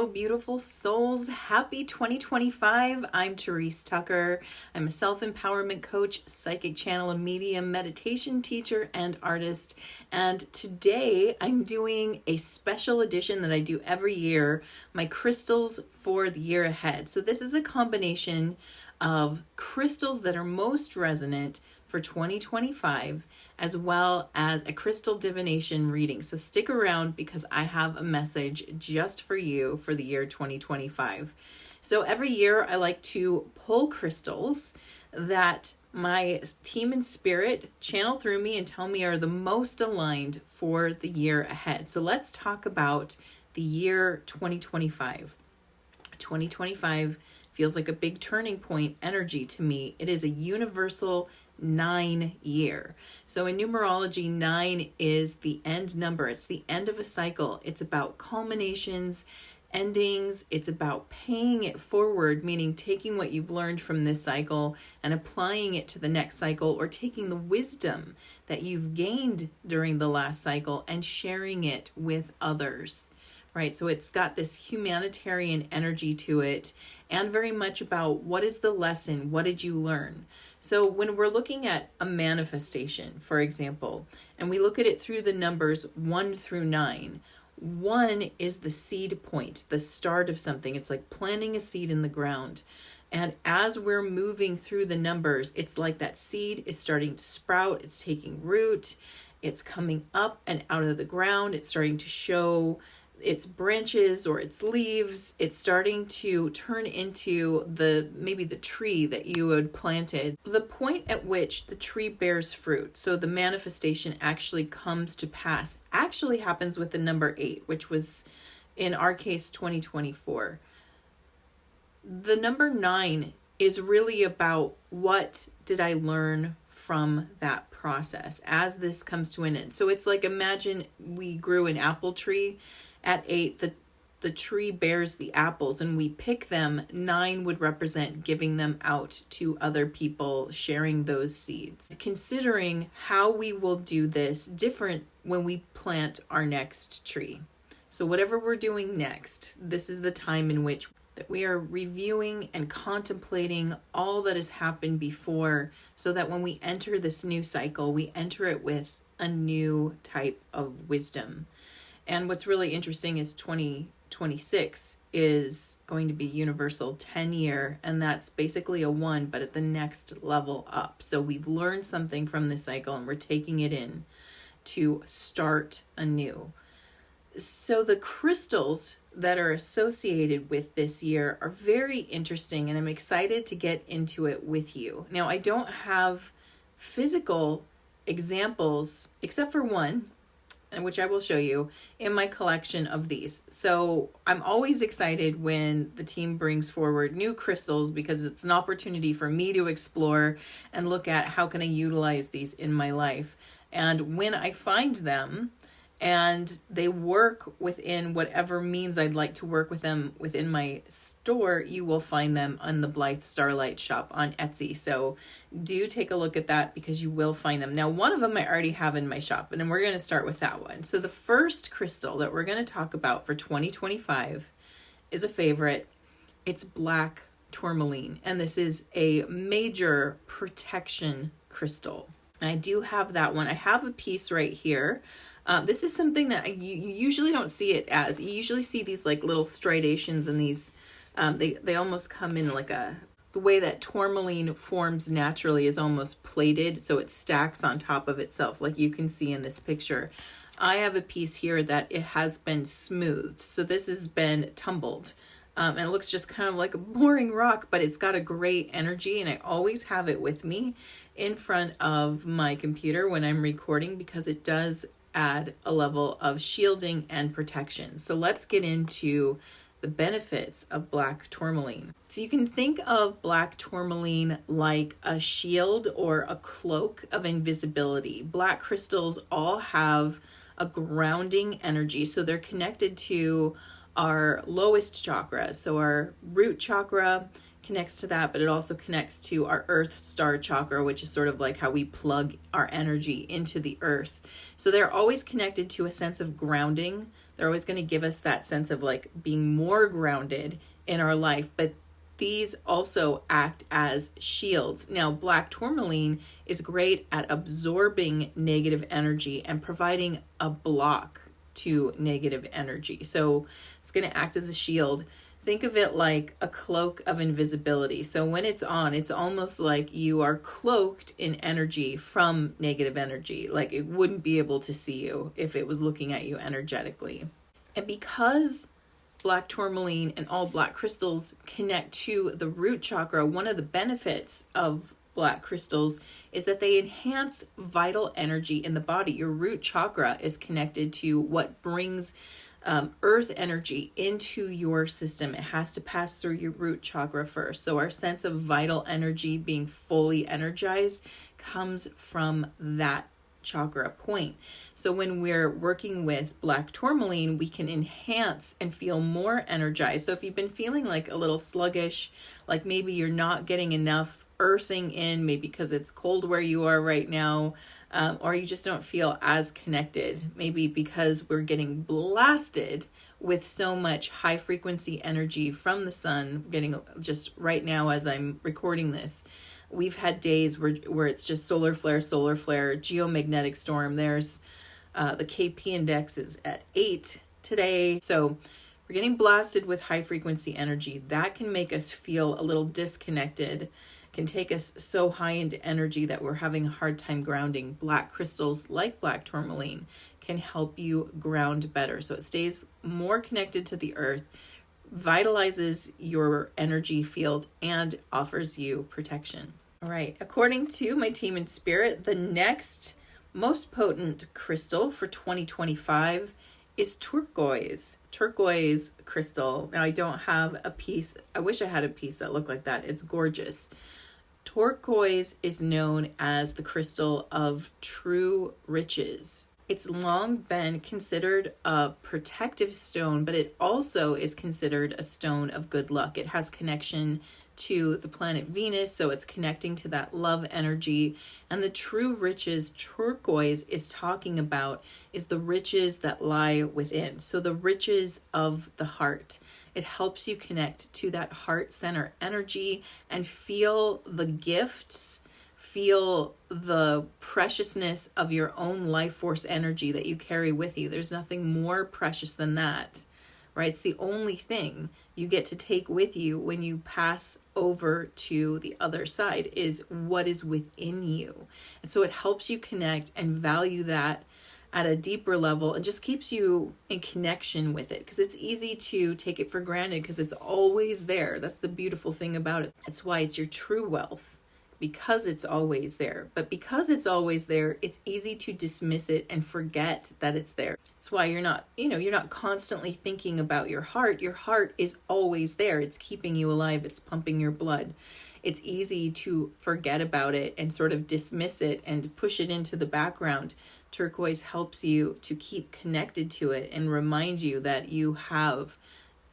Hello, beautiful souls. Happy 2025. I'm Therese Tucker. I'm a self-empowerment coach, psychic channel, and medium, meditation teacher, and artist. And today I'm doing a special edition that I do every year, my crystals for the year ahead. So this is a combination of crystals that are most resonant for 2025, as well as a crystal divination reading. So stick around because I have a message just for you for the year 2025. So every year I like to pull crystals that my team in spirit channel through me and tell me are the most aligned for the year ahead. So let's talk about the year 2025. 2025 feels like a big turning point energy to me. It is a universal 9 year. So in numerology, 9 is the end number. It's the end of a cycle. It's about culminations, endings. It's about paying it forward, meaning taking what you've learned from this cycle and applying it to the next cycle, or taking the wisdom that you've gained during the last cycle and sharing it with others. Right? So it's got this humanitarian energy to it, and very much about what is the lesson? What did you learn? So when we're looking at a manifestation, for example, and we look at it through the numbers 1 through 9, 1 is the seed point, the start of something. It's like planting a seed in the ground. And as we're moving through the numbers, it's like that seed is starting to sprout, it's taking root, it's coming up and out of the ground, it's starting to show its branches or its leaves. It's starting to turn into maybe the tree that you had planted. The point at which the tree bears fruit, so the manifestation actually comes to pass, actually happens with the number 8, which was in our case 2024. The number 9 is really about what did I learn from that process as this comes to an end. So it's like, imagine we grew an apple tree. At 8, the tree bears the apples and we pick them. 9 would represent giving them out to other people, sharing those seeds. Considering how we will do this different when we plant our next tree. So whatever we're doing next, this is the time in which that we are reviewing and contemplating all that has happened before, so that when we enter this new cycle, we enter it with a new type of wisdom. And what's really interesting is 2026 is going to be universal 10 year, and that's basically a 1, but at the next level up. So we've learned something from this cycle and we're taking it in to start anew. So the crystals that are associated with this year are very interesting, and I'm excited to get into it with you. Now, I don't have physical examples except for one, and which I will show you in my collection of these. So I'm always excited when the team brings forward new crystals, because it's an opportunity for me to explore and look at how can I utilize these in my life. And when I find them and they work within whatever means I'd like to work with them within my store, you will find them on the Blythe Starlight shop on Etsy. So do take a look at that, because you will find them. Now, one of them I already have in my shop, and then we're going to start with that one. So the first crystal that we're going to talk about for 2025 is a favorite. It's black tourmaline, and this is a major protection crystal. And I do have that one. I have a piece right here. This is something that you usually don't see it as. You usually see these like little striations, and these, they almost come in like the way that tourmaline forms naturally is almost plated, so it stacks on top of itself, like you can see in this picture. I have a piece here that it has been smoothed, so this has been tumbled. And it looks just kind of like a boring rock, but it's got a great energy, and I always have it with me in front of my computer when I'm recording, because it does add a level of shielding and protection. So let's get into the benefits of black tourmaline. So you can think of black tourmaline like a shield or a cloak of invisibility. Black crystals all have a grounding energy, so they're connected to our lowest chakra. So our root chakra connects to that, but it also connects to our earth star chakra, which is sort of like how we plug our energy into the earth. So they're always connected to a sense of grounding. They're always going to give us that sense of like being more grounded in our life, but these also act as shields. Now, black tourmaline is great at absorbing negative energy and providing a block to negative energy. So it's going to act as a shield. Think of it like a cloak of invisibility. So when it's on, it's almost like you are cloaked in energy from negative energy. Like it wouldn't be able to see you if it was looking at you energetically. And because black tourmaline and all black crystals connect to the root chakra, one of the benefits of black crystals is that they enhance vital energy in the body. Your root chakra is connected to what brings earth energy into your system. It has to pass through your root chakra first. So our sense of vital energy being fully energized comes from that chakra point. So when we're working with black tourmaline, we can enhance and feel more energized. So if you've been feeling like a little sluggish, like maybe you're not getting enough earthing in, maybe because it's cold where you are right now, or you just don't feel as connected, maybe because we're getting blasted with so much high frequency energy from the sun, getting just right now as I'm recording this, we've had days where it's just solar flare, geomagnetic storm. There's the KP index is at 8 today. So we're getting blasted with high frequency energy. That can make us feel a little disconnected, can take us so high into energy that we're having a hard time grounding. Black crystals like black tourmaline can help you ground better. So it stays more connected to the earth, vitalizes your energy field, and offers you protection. All right, according to my team in spirit, the next most potent crystal for 2025 is turquoise. Turquoise crystal. Now, I don't have a piece. I wish I had a piece that looked like that. It's gorgeous. Turquoise is known as the crystal of true riches. It's long been considered a protective stone, but it also is considered a stone of good luck. It has connection to the planet Venus, so it's connecting to that love energy. And the true riches turquoise is talking about is the riches that lie within. So the riches of the heart. It helps you connect to that heart center energy and feel the gifts, feel the preciousness of your own life force energy that you carry with you. There's nothing more precious than that, right? It's the only thing you get to take with you when you pass over to the other side is what is within you. And so it helps you connect and value that at a deeper level and just keeps you in connection with it, because it's easy to take it for granted because it's always there. That's the beautiful thing about it. That's why it's your true wealth, because it's always there. But because it's always there, it's easy to dismiss it and forget that it's there. That's why you're not constantly thinking about your heart. Your heart is always there. It's keeping you alive. It's pumping your blood. It's easy to forget about it and sort of dismiss it and push it into the background. Turquoise helps you to keep connected to it and remind you that you have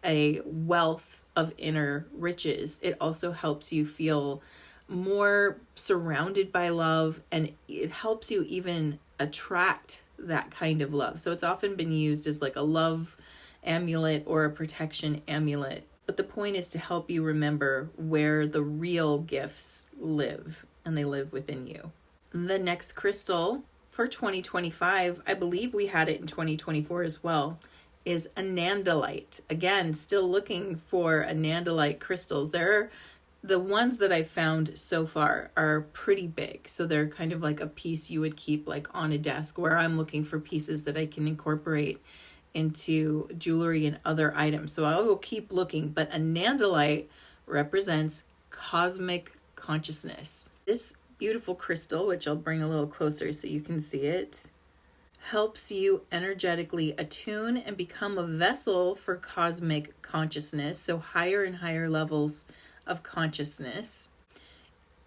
a wealth of inner riches. It also helps you feel more surrounded by love, and it helps you even attract that kind of love. So it's often been used as like a love amulet or a protection amulet. But the point is to help you remember where the real gifts live, and they live within you. The next crystal for 2025, I believe we had it in 2024 as well, is Anandalite. Again, still looking for Anandalite crystals. The ones that I've found so far are pretty big. So they're kind of like a piece you would keep like on a desk, where I'm looking for pieces that I can incorporate into jewelry and other items. So I will keep looking, but Anandalite represents cosmic consciousness. This beautiful crystal, which I'll bring a little closer so you can see it, helps you energetically attune and become a vessel for cosmic consciousness, so higher and higher levels of consciousness.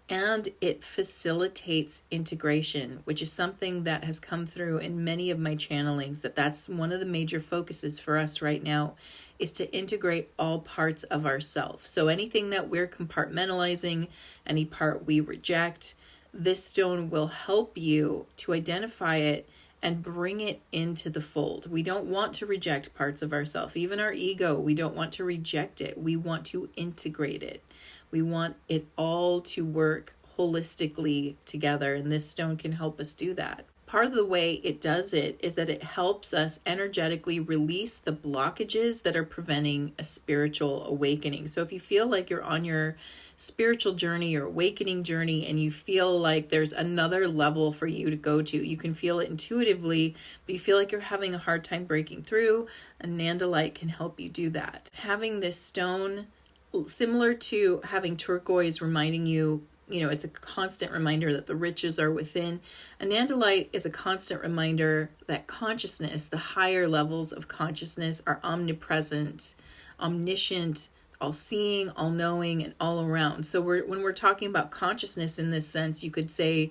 And it facilitates integration, which is something that has come through in many of my channelings, that's one of the major focuses for us right now, is to integrate all parts of ourself. So anything that we're compartmentalizing, any part we reject, this stone will help you to identify it and bring it into the fold. We don't want to reject parts of ourselves, even our ego. We don't want to reject it. We want to integrate it. We want it all to work holistically together, and this stone can help us do that. Part of the way it does it is that it helps us energetically release the blockages that are preventing a spiritual awakening. So if you feel like you're on your spiritual journey or awakening journey and you feel like there's another level for you to go to, you can feel it intuitively, but you feel like you're having a hard time breaking through, Anandalite can help you do that. Having this stone, similar to having turquoise reminding you, it's a constant reminder that the riches are within. Anandalite is a constant reminder that consciousness, the higher levels of consciousness, are omnipresent, omniscient, all-seeing, all-knowing, and all around. So when we're talking about consciousness in this sense, you could say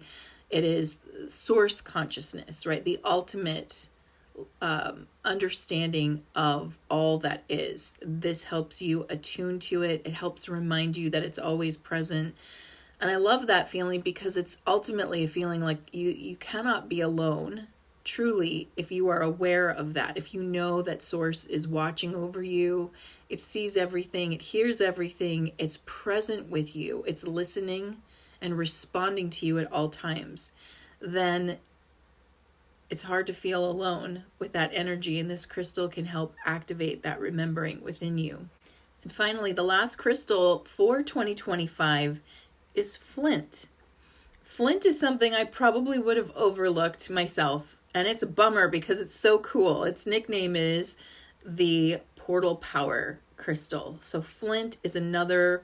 it is source consciousness, right? The ultimate understanding of all that is. This helps you attune to it. It helps remind you that it's always present. And I love that feeling because it's ultimately a feeling like you cannot be alone, truly, if you are aware of that. If you know that Source is watching over you, it sees everything, it hears everything, it's present with you, it's listening and responding to you at all times, then it's hard to feel alone with that energy, and this crystal can help activate that remembering within you. And finally, the last crystal for 2025 is Flint. Flint is something I probably would have overlooked myself, and it's a bummer because it's so cool. Its nickname is the Portal Power Crystal. So Flint is another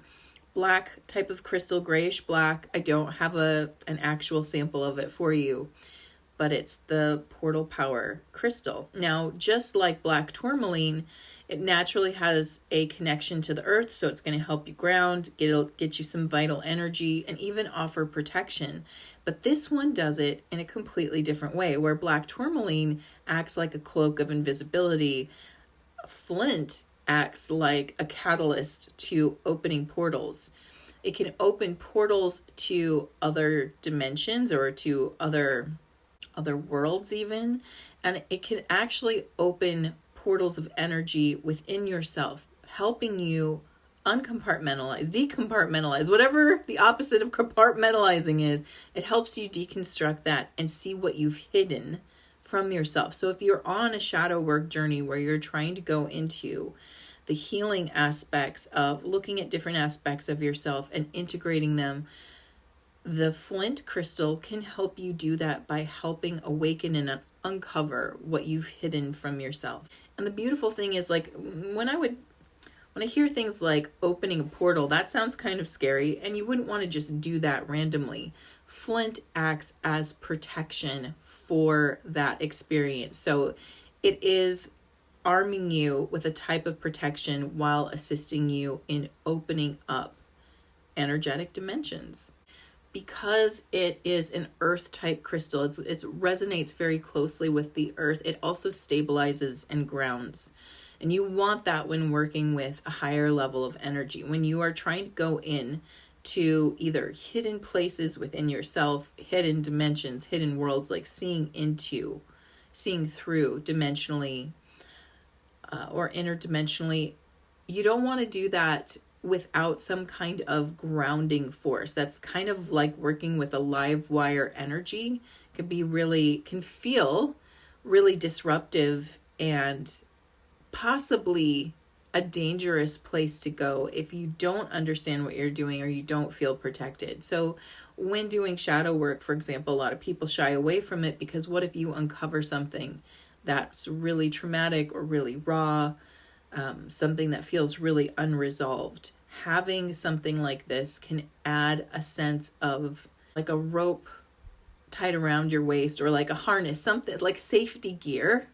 black type of crystal, grayish black. I don't have an actual sample of it for you, but it's the Portal Power Crystal. Now, just like black tourmaline, it naturally has a connection to the earth, so it's going to help you ground, get you some vital energy, and even offer protection. But this one does it in a completely different way, where black tourmaline acts like a cloak of invisibility. Flint acts like a catalyst to opening portals. It can open portals to other dimensions or to other worlds even, and it can actually open portals of energy within yourself, helping you uncompartmentalize, decompartmentalize, whatever the opposite of compartmentalizing is. It helps you deconstruct that and see what you've hidden from yourself. So if you're on a shadow work journey where you're trying to go into the healing aspects of looking at different aspects of yourself and integrating them, the Flint crystal can help you do that by helping awaken and uncover what you've hidden from yourself. And the beautiful thing is, like, when I hear things like opening a portal, that sounds kind of scary, and you wouldn't want to just do that randomly. Flint acts as protection for that experience. So it is arming you with a type of protection while assisting you in opening up energetic dimensions. Because it is an earth type crystal, it resonates very closely with the earth. It also stabilizes and grounds. And you want that when working with a higher level of energy. When you are trying to go in to either hidden places within yourself, hidden dimensions, hidden worlds, like seeing through dimensionally or interdimensionally, you don't want to do that without some kind of grounding force. That's kind of like working with a live wire energy. Can feel really disruptive and possibly a dangerous place to go if you don't understand what you're doing or you don't feel protected. So when doing shadow work, for example, a lot of people shy away from it because what if you uncover something that's really traumatic or really raw, something that feels really unresolved? Having something like this can add a sense of like a rope tied around your waist or like a harness, something like safety gear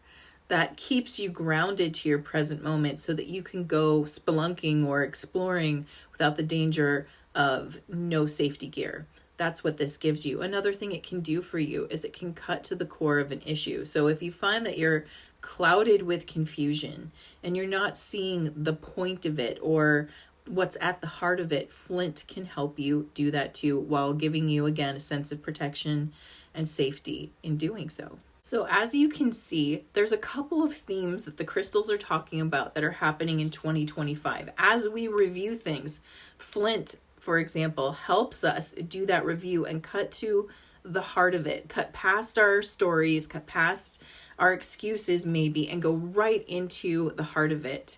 that keeps you grounded to your present moment so that you can go spelunking or exploring without the danger of no safety gear. That's what this gives you. Another thing it can do for you is it can cut to the core of an issue. So if you find that you're clouded with confusion and you're not seeing the point of it or what's at the heart of it, Flint can help you do that too, while giving you, again, a sense of protection and safety in doing so. So as you can see, there's a couple of themes that the crystals are talking about that are happening in 2025. As we review things, Flint, for example, helps us do that review and cut to the heart of it, cut past our stories, cut past our excuses maybe, and go right into the heart of it.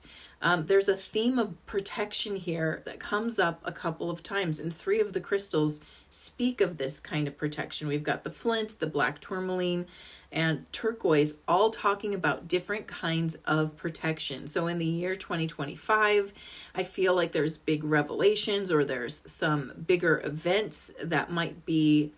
There's a theme of protection here that comes up a couple of times, and 3 of the crystals speak of this kind of protection. We've got the Flint, the black tourmaline, and turquoise, all talking about different kinds of protection. So in the year 2025, I feel like there's big revelations, or there's some bigger events that might be,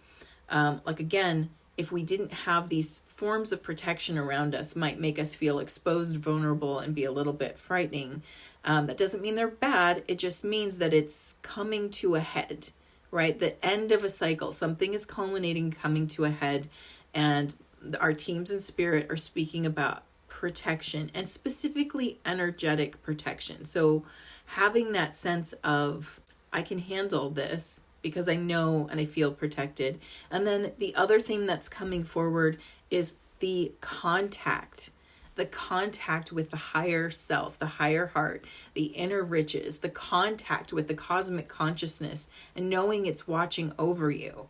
again, if we didn't have these forms of protection around us, might make us feel exposed, vulnerable, and be a little bit frightening. That doesn't mean they're bad. It just means that it's coming to a head, right? The end of a cycle. Something is culminating, coming to a head, and our teams in spirit are speaking about protection, and specifically energetic protection. So having that sense of, I can handle this because I know and I feel protected. And then the other thing that's coming forward is the contact with the higher self, the higher heart, the inner riches, the contact with the cosmic consciousness, and knowing it's watching over you.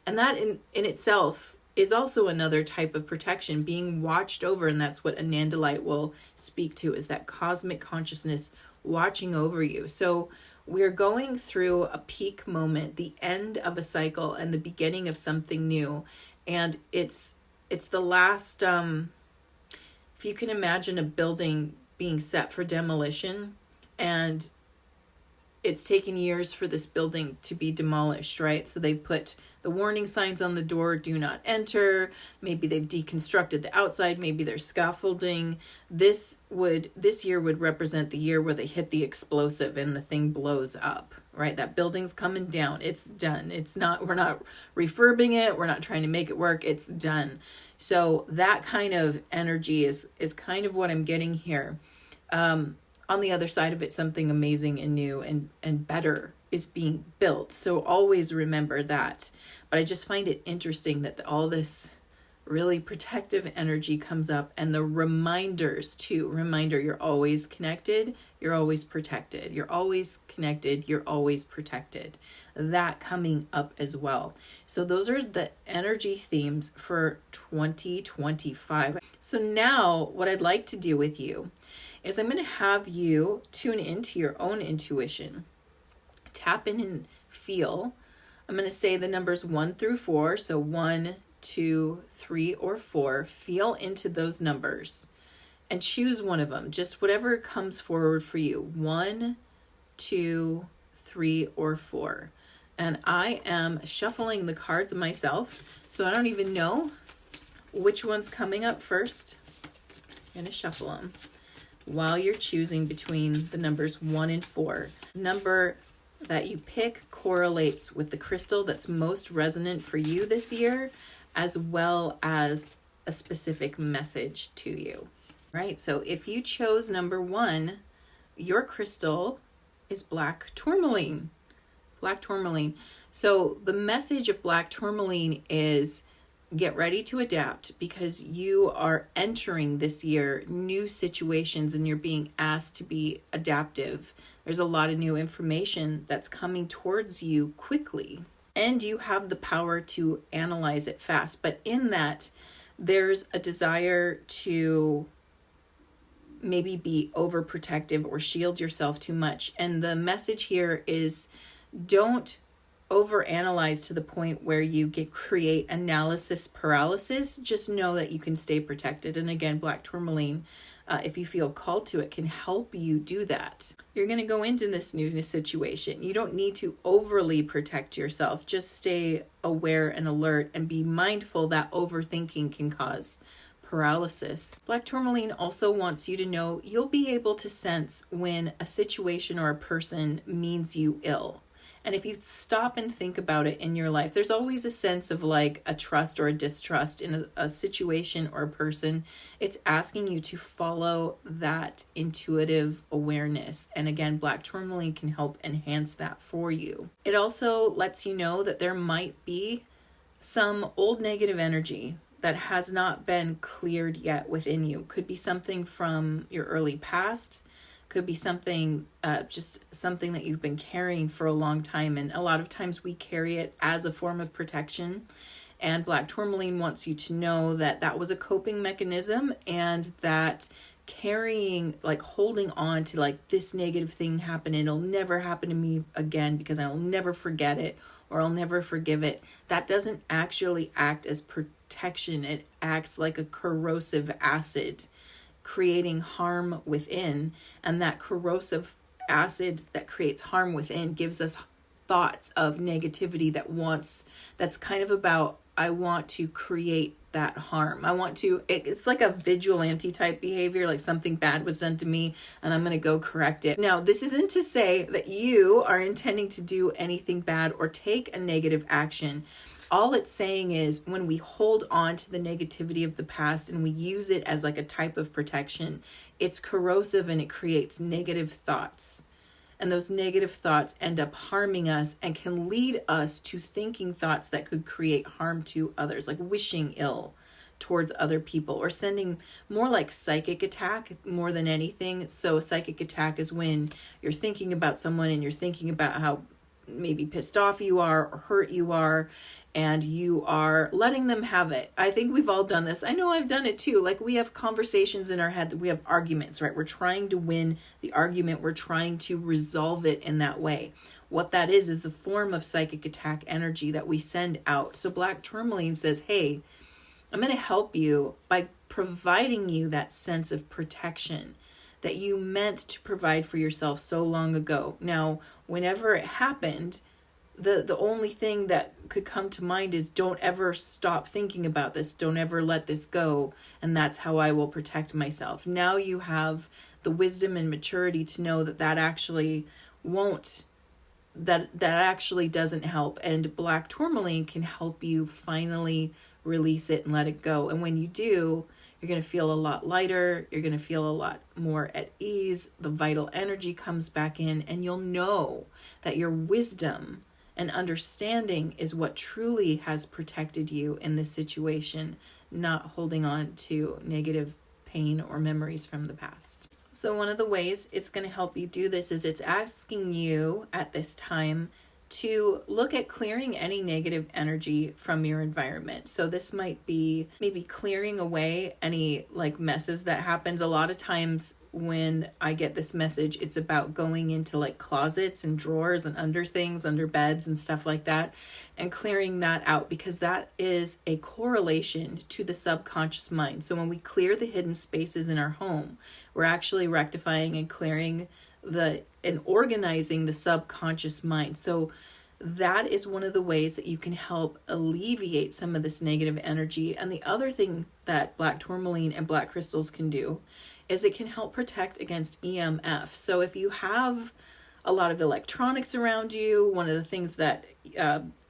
And that in itself is also another type of protection, being watched over. And that's what Anandalite will speak to, is that cosmic consciousness watching over you. So we're going through a peak moment, the end of a cycle and the beginning of something new. And it's the last, if you can imagine a building being set for demolition, and it's taken years for this building to be demolished, right? So they put the warning signs on the door, do not enter. Maybe they've deconstructed the outside. Maybe there's scaffolding. This year would represent the year where they hit the explosive and the thing blows up, right? That building's coming down. It's done. We're not refurbing it. We're not trying to make it work. It's done. So that kind of energy is kind of what I'm getting here. On the other side of it, something amazing and new and better is being built. So always remember that. But I just find it interesting that all this really protective energy comes up, and the reminders too. Reminder, you're always connected, you're always protected. You're always connected, you're always protected. That coming up as well. So those are the energy themes for 2025. So now what I'd like to do with you is I'm going to have you tune into your own intuition. Tap in and feel. I'm going to say the numbers 1 through 4. So 1, 2, 3, or 4. Feel into those numbers and choose one of them. Just whatever comes forward for you. 1, 2, 3, or 4. And I am shuffling the cards myself, so I don't even know which one's coming up first. I'm going to shuffle them while you're choosing between the numbers 1 and 4. Number that you pick correlates with the crystal that's most resonant for you this year, as well as a specific message to you. Right? So if you chose number 1, your crystal is black tourmaline. Black tourmaline. So the message of black tourmaline is, get ready to adapt, because you are entering this year new situations and you're being asked to be adaptive. There's a lot of new information that's coming towards you quickly, and you have the power to analyze it fast. But in that, there's a desire to maybe be overprotective or shield yourself too much. And the message here is, don't overanalyze to the point where you create analysis paralysis. Just know that you can stay protected. And again, black tourmaline, if you feel called to it, can help you do that. You're going to go into this new situation. You don't need to overly protect yourself. Just stay aware and alert, and be mindful that overthinking can cause paralysis. Black tourmaline also wants you to know you'll be able to sense when a situation or a person means you ill. And if you stop and think about it in your life, there's always a sense of like a trust or a distrust in a situation or a person. It's asking you to follow that intuitive awareness. And again, black tourmaline can help enhance that for you. It also lets you know that there might be some old negative energy that has not been cleared yet within you. Could be something from your early past, could be something, just something that you've been carrying for a long time. And a lot of times we carry it as a form of protection. And Black Tourmaline wants you to know that that was a coping mechanism, and that carrying, like holding on to like this negative thing happened, it'll never happen to me again because I'll never forget it or I'll never forgive it. That doesn't actually act as protection. It acts like a corrosive acid, creating harm within. And that corrosive acid that creates harm within gives us thoughts of negativity that's kind of about, I want to create that harm. It's like a vigilante type behavior, like something bad was done to me and I'm going to go correct it. Now, this isn't to say that you are intending to do anything bad or take a negative action. All it's saying is when we hold on to the negativity of the past and we use it as like a type of protection, it's corrosive and it creates negative thoughts. And those negative thoughts end up harming us and can lead us to thinking thoughts that could create harm to others, like wishing ill towards other people, or sending more like psychic attack more than anything. So a psychic attack is when you're thinking about someone and you're thinking about how maybe pissed off you are or hurt you are, and you are letting them have it. I think we've all done this. I know I've done it too. Like we have conversations in our head, we have arguments, right? We're trying to win the argument. We're trying to resolve it in that way. What that is a form of psychic attack energy that we send out. So Black Tourmaline says, hey, I'm going to help you by providing you that sense of protection that you meant to provide for yourself so long ago. Now, whenever it happened, the only thing that could come to mind is don't ever stop thinking about this. Don't ever let this go. And that's how I will protect myself. Now you have the wisdom and maturity to know that actually that actually doesn't help. And Black Tourmaline can help you finally release it and let it go. And when you do, you're going to feel a lot lighter. You're going to feel a lot more at ease. The vital energy comes back in, and you'll know that your wisdom and understanding is what truly has protected you in this situation, not holding on to negative pain or memories from the past. So one of the ways it's going to help you do this is it's asking you at this time to look at clearing any negative energy from your environment. So this might be maybe clearing away any like messes that happens. A lot of times when I get this message, it's about going into like closets and drawers and under things, under beds and stuff like that, and clearing that out, because that is a correlation to the subconscious mind. So when we clear the hidden spaces in our home, we're actually rectifying and clearing and organizing the subconscious mind. So that is one of the ways that you can help alleviate some of this negative energy. And the other thing that Black Tourmaline and black crystals can do is it can help protect against EMF. So if you have a lot of electronics around you, one of the things that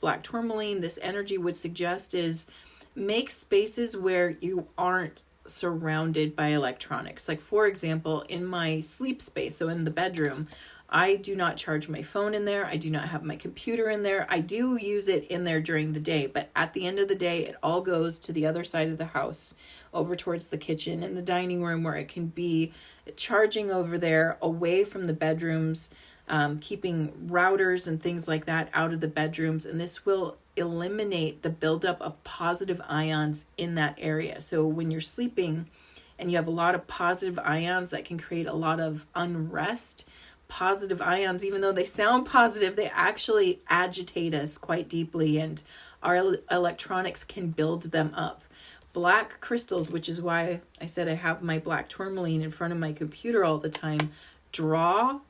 Black Tourmaline, this energy would suggest is make spaces where you aren't surrounded by electronics. Like for example, in my sleep space, so in the bedroom, I do not charge my phone in there. I do not have my computer in there. I do use it in there during the day, but at the end of the day, it all goes to the other side of the house, over towards the kitchen and the dining room, where it can be charging over there, away from the bedrooms, keeping routers and things like that out of the bedrooms. And this will eliminate the buildup of positive ions in that area. So when you're sleeping and you have a lot of positive ions, that can create a lot of unrest. Positive ions, even though they sound positive, they actually agitate us quite deeply, and our electronics can build them up. Black crystals, which is why I said I have my Black Tourmaline in front of my computer all the time, draw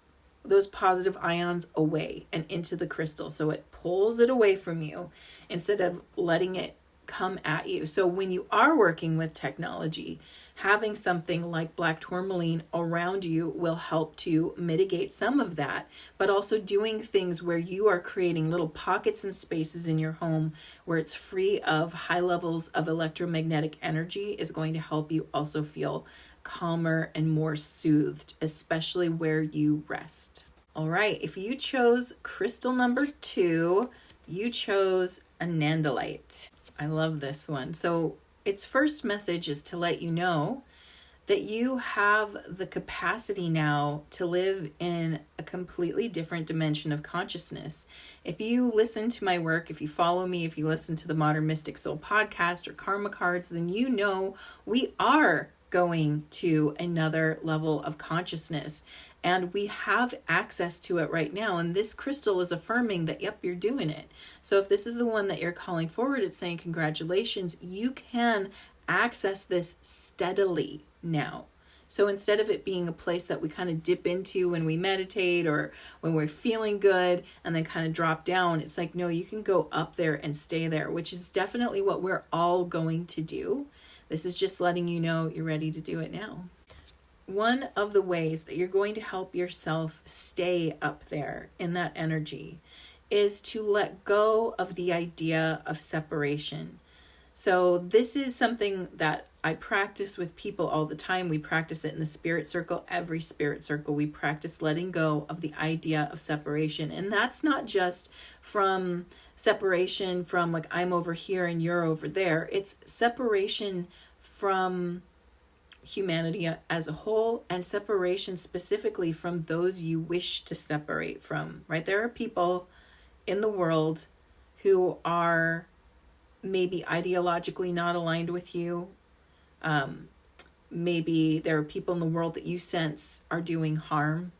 those positive ions away and into the crystal. So it pulls it away from you instead of letting it come at you. So when you are working with technology, having something like Black Tourmaline around you will help to mitigate some of that, but also doing things where you are creating little pockets and spaces in your home where it's free of high levels of electromagnetic energy is going to help you also feel calmer and more soothed, especially where you rest. All right, if you chose crystal number 2, you chose Anandalite. I love this one. So its first message is to let you know that you have the capacity now to live in a completely different dimension of consciousness. If you listen to my work, if you follow me, if you listen to the Modern Mystic Soul podcast or Karma Cards, then you know we are going to another level of consciousness. And we have access to it right now. And this crystal is affirming that, yep, you're doing it. So if this is the one that you're calling forward, it's saying congratulations, you can access this steadily now. So instead of it being a place that we kind of dip into when we meditate or when we're feeling good and then kind of drop down, it's like, no, you can go up there and stay there, which is definitely what we're all going to do. This is just letting you know you're ready to do it now. One of the ways that you're going to help yourself stay up there in that energy is to let go of the idea of separation. So this is something that I practice with people all the time. We practice it in the spirit circle. Every spirit circle, we practice letting go of the idea of separation. And that's not just from separation from like I'm over here and you're over there. It's separation from humanity as a whole, and separation specifically from those you wish to separate from, right? There are people in the world who are maybe ideologically not aligned with you. Maybe there are people in the world that you sense are doing harm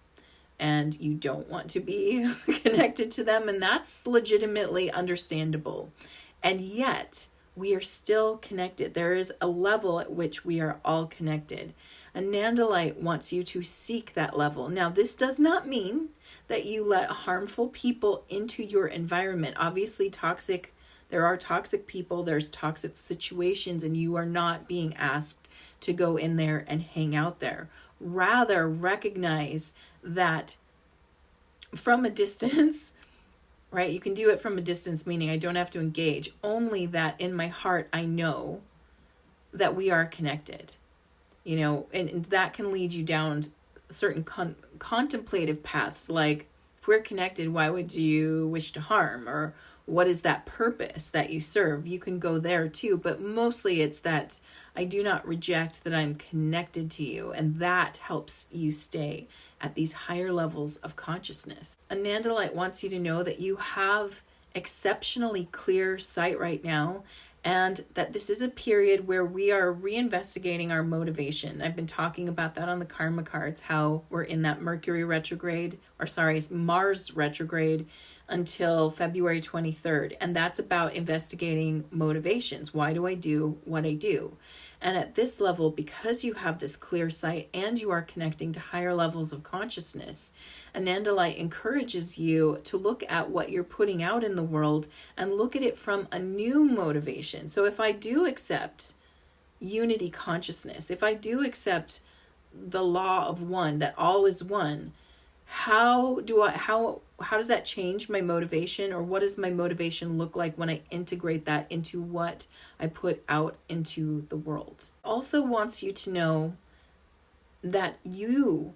and you don't want to be connected to them, and that's legitimately understandable. And yet we are still connected. There is a level at which we are all connected. Anandalite wants you to seek that level. Now, this does not mean that you let harmful people into your environment. Obviously, there are toxic people, there's toxic situations, and you are not being asked to go in there and hang out there. Rather, recognize that from a distance, right? You can do it from a distance, meaning I don't have to engage. Only that in my heart, I know that we are connected, and that can lead you down certain contemplative paths. Like, if we're connected, why would you wish to harm? Or what is that purpose that you serve? You can go there too, but mostly it's that I do not reject that I'm connected to you, and that helps you stay at these higher levels of consciousness. Anandalite wants you to know that you have exceptionally clear sight right now, and that this is a period where we are reinvestigating our motivation. I've been talking about that on the Karma Cards, how we're in that Mars retrograde until February 23rd. And that's about investigating motivations. Why do I do what I do? And at this level, because you have this clear sight and you are connecting to higher levels of consciousness, Anandalite encourages you to look at what you're putting out in the world and look at it from a new motivation. So if I do accept unity consciousness, if I do accept the law of one, that all is one, how does that change my motivation, or what does my motivation look like when I integrate that into what I put out into the world? Also wants you to know that you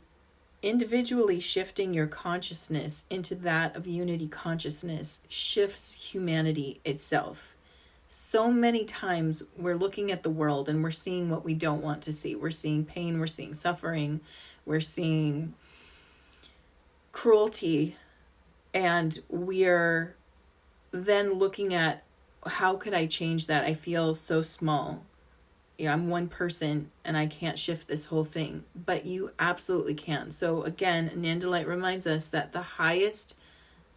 individually shifting your consciousness into that of unity consciousness shifts humanity itself. So many times we're looking at the world and we're seeing what we don't want to see. We're seeing pain, we're seeing suffering, we're seeing cruelty, and we're then looking at how could I change that? I feel so small. I'm one person and I can't shift this whole thing, but you absolutely can. So again, Anandalite reminds us that the highest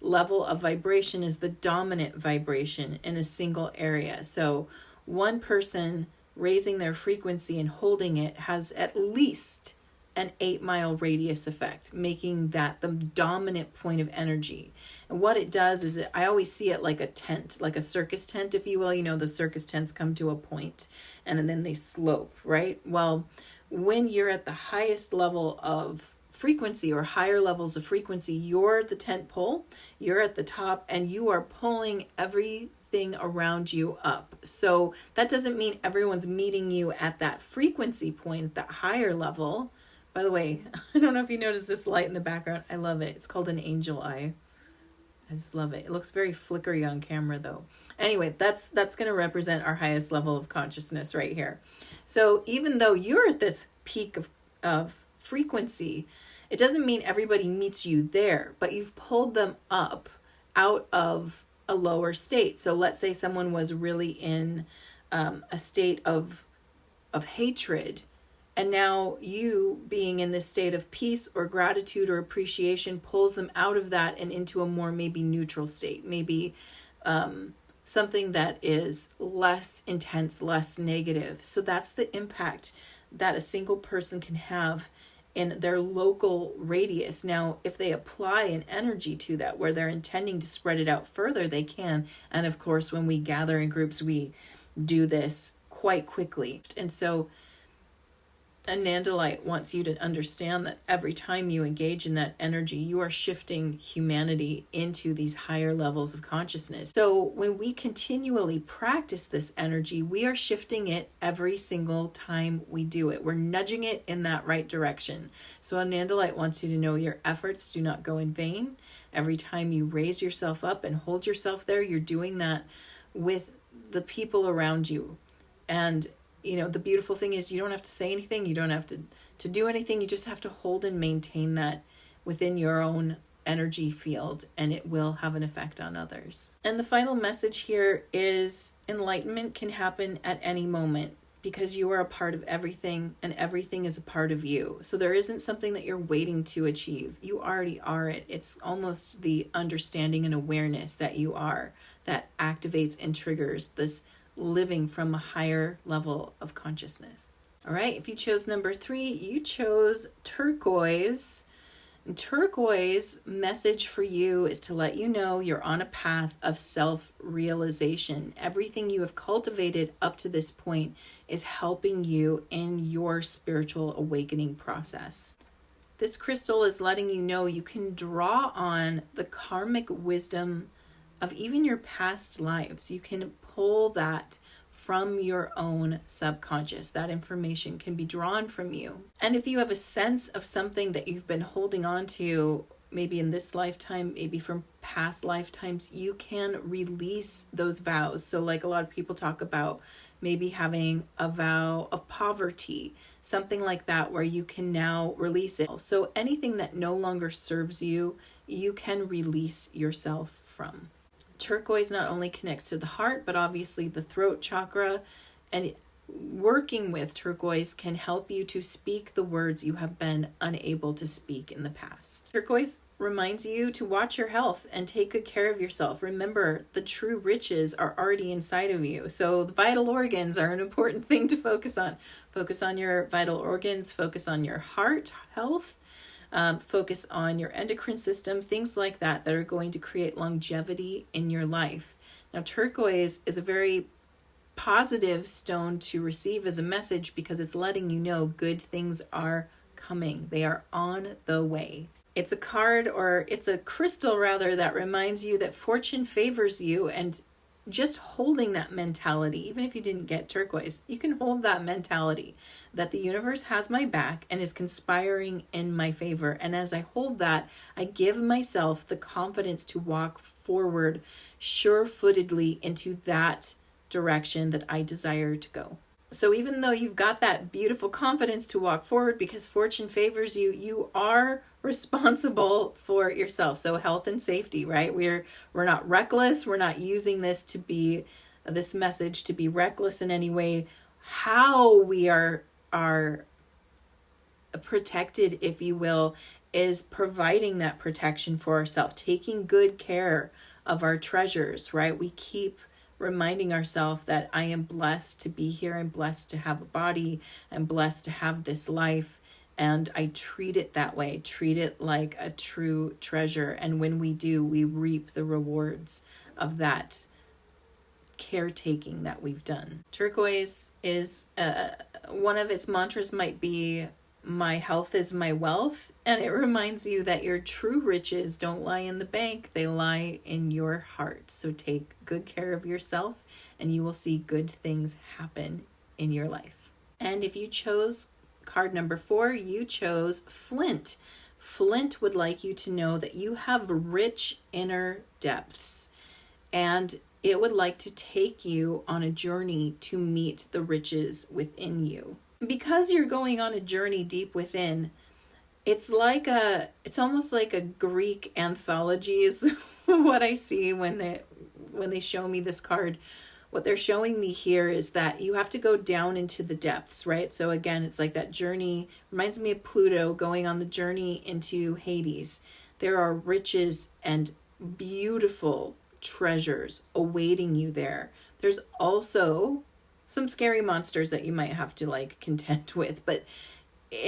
level of vibration is the dominant vibration in a single area. So one person raising their frequency and holding it has at least an 8-mile radius effect, making that the dominant point of energy. And what it does is I always see it like a tent, like a circus tent, if you will. The circus tents come to a point and then they slope, right? Well, when you're at the highest level of frequency or higher levels of frequency, you're the tent pole, you're at the top, and you are pulling everything around you up. So that doesn't mean everyone's meeting you at that frequency point, that higher level. By the way, I don't know if you noticed this light in the background. I love it. It's called an angel eye. I just love it. It looks very flickery on camera though. Anyway, that's going to represent our highest level of consciousness right here. So even though you're at this peak of frequency, it doesn't mean everybody meets you there, but you've pulled them up out of a lower state. So let's say someone was really in a state of hatred, and now you being in this state of peace or gratitude or appreciation pulls them out of that and into a more maybe neutral state, maybe something that is less intense, less negative. So that's the impact that a single person can have in their local radius. Now, if they apply an energy to that where they're intending to spread it out further, they can. And of course, when we gather in groups, we do this quite quickly. And so Anandalite wants you to understand that every time you engage in that energy, you are shifting humanity into these higher levels of consciousness. So when we continually practice this energy, we are shifting it every single time we do it. We're nudging it in that right direction. So Anandalite wants you to know your efforts do not go in vain. Every time you raise yourself up and hold yourself there, you're doing that with the people around you. And the beautiful thing is you don't have to say anything. You don't have to do anything. You just have to hold and maintain that within your own energy field, and it will have an effect on others. And the final message here is enlightenment can happen at any moment because you are a part of everything and everything is a part of you. So there isn't something that you're waiting to achieve. You already are it. It's almost the understanding and awareness that you are that activates and triggers this living from a higher level of consciousness. All right, if you chose number 3, you chose turquoise. And turquoise message for you is to let you know you're on a path of self-realization. Everything you have cultivated up to this point is helping you in your spiritual awakening process. This crystal is letting you know you can draw on the karmic wisdom of even your past lives. You can pull that from your own subconscious. That information can be drawn from you. And if you have a sense of something that you've been holding on to, maybe in this lifetime, maybe from past lifetimes, you can release those vows. So like a lot of people talk about maybe having a vow of poverty, something like that, where you can now release it. So anything that no longer serves you, you can release yourself from. Turquoise not only connects to the heart, but obviously the throat chakra, and working with turquoise can help you to speak the words you have been unable to speak in the past. Turquoise reminds you to watch your health and take good care of yourself. Remember, the true riches are already inside of you. So the vital organs are an important thing to focus on. Focus on your vital organs, focus on your heart health, focus on your endocrine system, things like that are going to create longevity in your life. Now, turquoise is a very positive stone to receive as a message because it's letting you know good things are coming. They are on the way. It's a card, or it's a crystal rather, that reminds you that fortune favors you, and just holding that mentality, even if you didn't get turquoise, you can hold that mentality that the universe has my back and is conspiring in my favor. And as I hold that, I give myself the confidence to walk forward sure-footedly into that direction that I desire to go. So even though you've got that beautiful confidence to walk forward because fortune favors you, you are responsible for yourself. So health and safety, right? We're not reckless. We're not using this message to be reckless in any way. How we are protected, if you will, is providing that protection for ourselves, taking good care of our treasures, right? We keep reminding ourselves that I am blessed to be here. I'm blessed to have a body. I'm blessed to have this life. And I treat it that way, treat it like a true treasure. And when we do, we reap the rewards of that caretaking that we've done. Turquoise is, one of its mantras might be, my health is my wealth. And it reminds you that your true riches don't lie in the bank, they lie in your heart. So take good care of yourself and you will see good things happen in your life. And if you chose card number 4, you chose Flint. Flint would like you to know that you have rich inner depths. And it would like to take you on a journey to meet the riches within you. Because you're going on a journey deep within, it's almost like a Greek anthology is what I see when they show me this card. What they're showing me here is that you have to go down into the depths, right? So again, it's like that journey, reminds me of Pluto going on the journey into Hades. There are riches and beautiful treasures awaiting you there. There's also some scary monsters that you might have to like contend with, but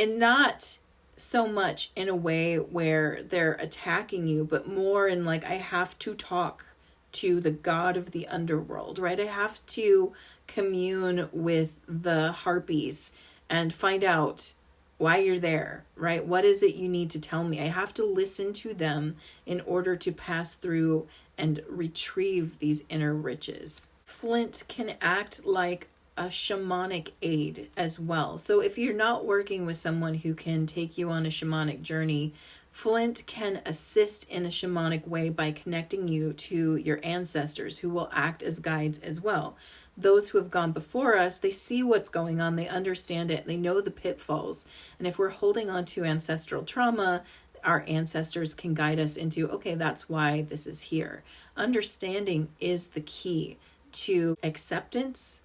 not so much in a way where they're attacking you, but more in like, I have to talk to the god of the underworld, right? I have to commune with the harpies and find out why you're there, right? What is it you need to tell me? I have to listen to them in order to pass through and retrieve these inner riches. Flint can act like a shamanic aid as well. So if you're not working with someone who can take you on a shamanic journey, Flint can assist in a shamanic way by connecting you to your ancestors who will act as guides as well. Those who have gone before us, they see what's going on, they understand it, they know the pitfalls. And if we're holding on to ancestral trauma, our ancestors can guide us into, okay, that's why this is here. Understanding is the key to acceptance,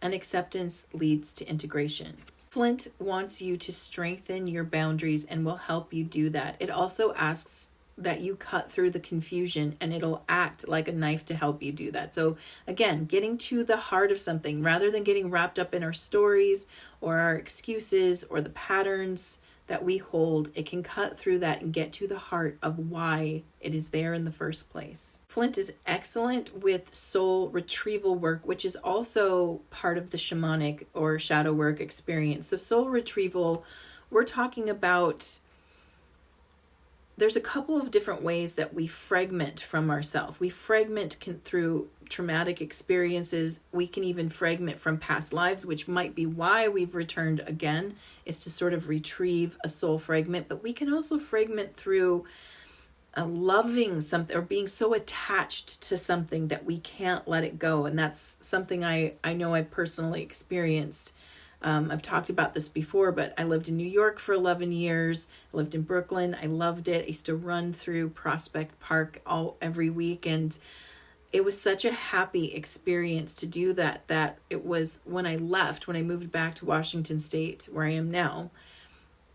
and acceptance leads to integration. Flint wants you to strengthen your boundaries and will help you do that. It also asks that you cut through the confusion, and it'll act like a knife to help you do that. So again, getting to the heart of something rather than getting wrapped up in our stories or our excuses or the patterns that we hold, it can cut through that and get to the heart of why it is there in the first place. Flint is excellent with soul retrieval work, which is also part of the shamanic or shadow work experience. So soul retrieval, we're talking about, there's a couple of different ways that we fragment from ourselves. We fragment through traumatic experiences. We can even fragment from past lives, which might be why we've returned again, is to sort of retrieve a soul fragment. But we can also fragment through loving something or being so attached to something that we can't let it go. And that's something I know I personally experienced. I've talked about this before, but I lived in New York for 11 years. I lived in Brooklyn. I loved it. I used to run through Prospect Park every week. And it was such a happy experience to do that it was when I moved back to Washington State, where I am now,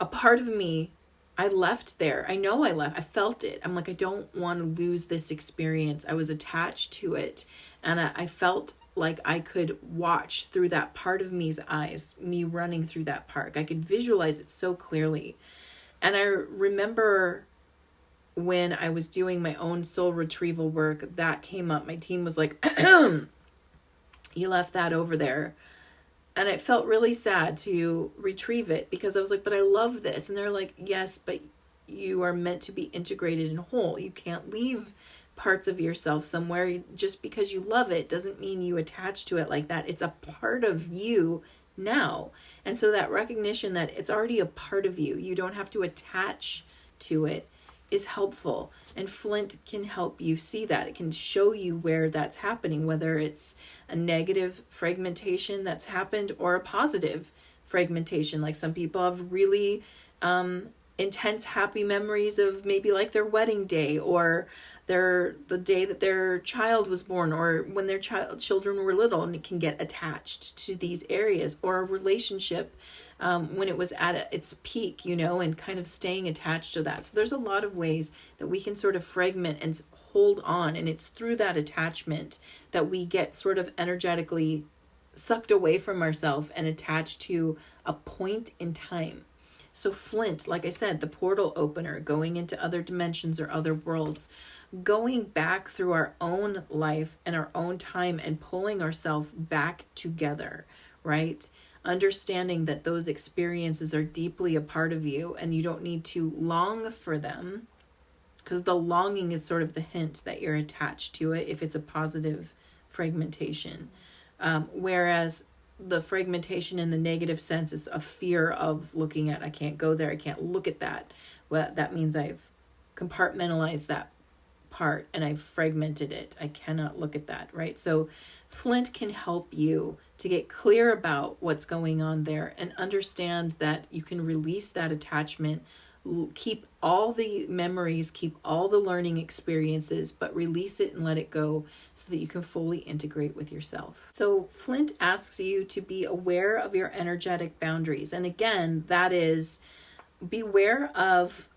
a part of me, I left there. I know I left. I felt it. I'm like, I don't want to lose this experience. I was attached to it. And I felt like I could watch through that part of me's eyes, me running through that park. I could visualize it so clearly. And I remember when I was doing my own soul retrieval work, that came up. My team was like, you left that over there. And it felt really sad to retrieve it because I was like, but I love this. And they're like, yes, but you are meant to be integrated and whole. You can't leave parts of yourself somewhere. Just because you love it doesn't mean you attach to it like that. It's a part of you now. And so that recognition that it's already a part of you, you don't have to attach to it, is helpful. And Flint can help you see that. It can show you where that's happening, whether it's a negative fragmentation that's happened or a positive fragmentation. Like some people have really intense happy memories of maybe like their wedding day or the day that their child was born, or when their children were little, and it can get attached to these areas, or a relationship when it was at its peak, and kind of staying attached to that. So there's a lot of ways that we can sort of fragment and hold on, and it's through that attachment that we get sort of energetically sucked away from ourselves and attached to a point in time. So Flint, like I said, the portal opener, going into other dimensions or other worlds, going back through our own life and our own time and pulling ourselves back together, right? Understanding that those experiences are deeply a part of you and you don't need to long for them, because the longing is sort of the hint that you're attached to it if it's a positive fragmentation. Whereas the fragmentation in the negative sense is a fear of looking at, I can't go there, I can't look at that. Well, that means I've compartmentalized that part and I've fragmented it. I cannot look at that, right? So Flint can help you to get clear about what's going on there and understand that you can release that attachment, keep all the memories, keep all the learning experiences, but release it and let it go so that you can fully integrate with yourself. So Flint asks you to be aware of your energetic boundaries. And again, that is beware of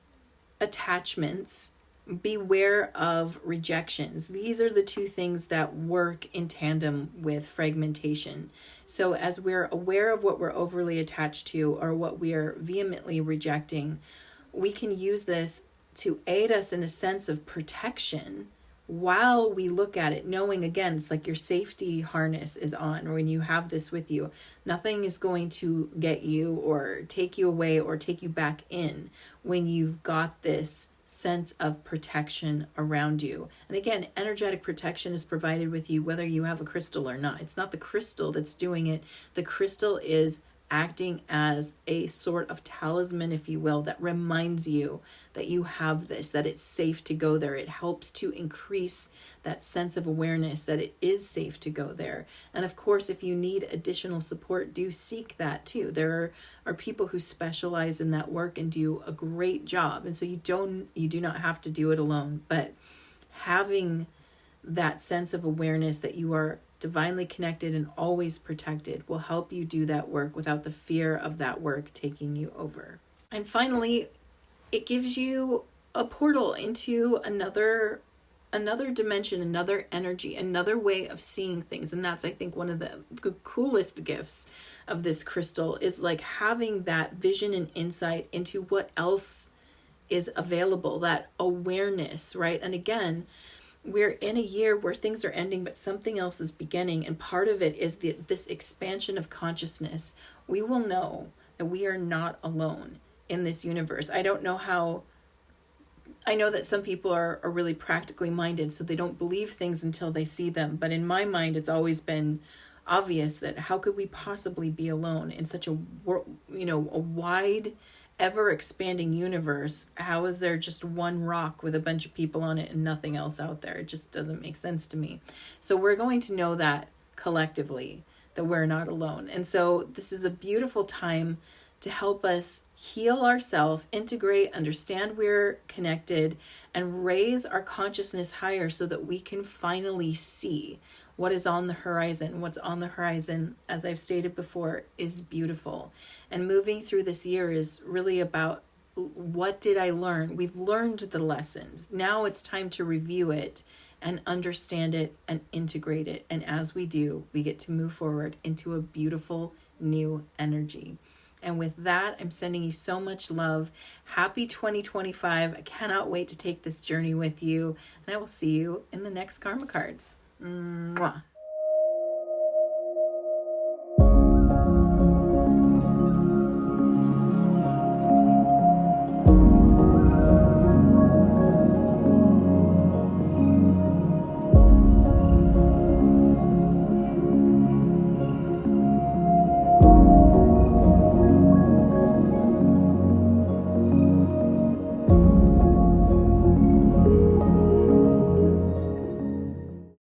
attachments, beware of rejections. These are the two things that work in tandem with fragmentation. So as we're aware of what we're overly attached to or what we are vehemently rejecting, we can use this to aid us in a sense of protection while we look at it, knowing, again, it's like your safety harness is on when you have this with you. Nothing is going to get you or take you away or take you back in when you've got this sense of protection around you. And again, energetic protection is provided with you whether you have a crystal or not. It's not the crystal that's doing it. The crystal is acting as a sort of talisman, if you will, that reminds you that you have this, that it's safe to go there. It helps to increase that sense of awareness that it is safe to go there. And of course, if you need additional support, do seek that too. There are people who specialize in that work and do a great job. And so you do not have to do it alone, but having that sense of awareness that you are divinely connected and always protected will help you do that work without the fear of that work taking you over. And finally, it gives you a portal into another dimension, another energy, another way of seeing things. And that's, I think, one of the coolest gifts of this crystal is like having that vision and insight into what else is available, that awareness, right? And again, we're in a year where things are ending, but something else is beginning. And part of it is this expansion of consciousness. We will know that we are not alone in this universe. I know that some people are really practically minded, so they don't believe things until they see them. But in my mind, it's always been obvious that how could we possibly be alone in such a wide, ever-expanding universe? How is there just one rock with a bunch of people on it and nothing else out there? It just doesn't make sense to me. So we're going to know that collectively, that we're not alone. And so this is a beautiful time to help us heal ourselves, integrate, understand we're connected, and raise our consciousness higher so that we can finally see what is on the horizon. What's on the horizon, as I've stated before, is beautiful. And moving through this year is really about, what did I learn? We've learned the lessons. Now it's time to review it and understand it and integrate it. And as we do, we get to move forward into a beautiful new energy. And with that, I'm sending you so much love. Happy 2025. I cannot wait to take this journey with you. And I will see you in the next Karma Cards. Mwah.